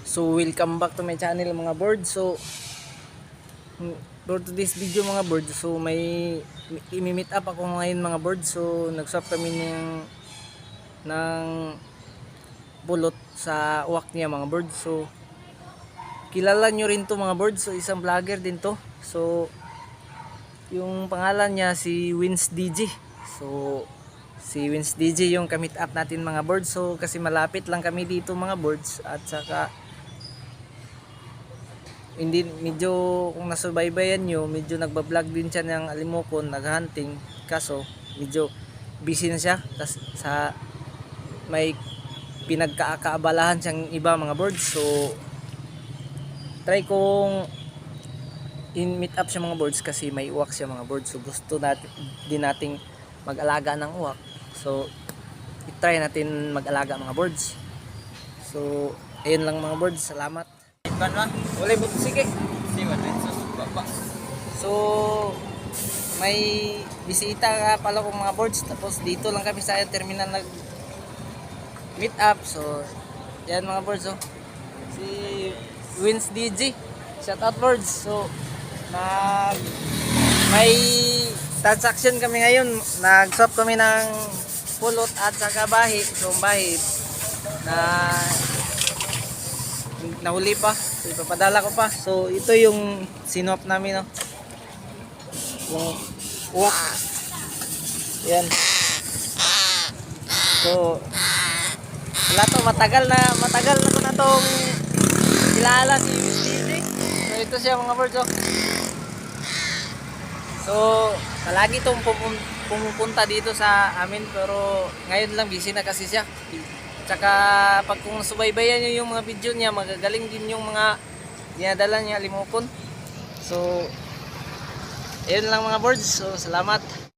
So welcome back to my channel mga birds. So for today's video mga birds, so may imi-meet up ako ngayon mga birds. So nag-swap kami ng pulot sa uwak niya mga birds. So kilala nyo rin to mga birds. So isang vlogger din to. So yung pangalan niya si Wins DJ. So si Wins DJ yung kamit up natin mga birds. So kasi malapit lang kami dito mga birds. At saka hindi medyo kung nasubaybayan nyo, medyo nagbablog din siya ng alimokon, naghunting, kaso medyo busy na siya kasi sa may pinagkakaabalahan siyang iba mga birds. So try kong in-meet up siya mga birds kasi may uwak siya mga birds. So gusto din nating mag-alaga ng uwak. So i-try natin mag-alaga mga birds. So ayun lang mga birds, salamat. Wala buto sige. So may bisita nga pala kong mga birds, tapos dito lang kami sa terminal nag meet up. So yan mga birds, oh. Si Wins DJ, shout out birds. So may transaction kami ngayon, nag-swap kami ng pulot at saka bahi. So bahi na nahuli pa, so ipapadala ko pa. So ito yung sinop namin, no? Yung uwak yan. So wala to, matagal na ko na tong kilala si DJ. So ito siya mga birds, oh. So palagi tong pumupunta dito sa amin, pero ngayon lang busy na kasi siya. Tsaka pag kung subaybayan nyo yung mga video niya, magagaling din yung mga dinadala niya alimokon. So ayun lang mga birds. So salamat.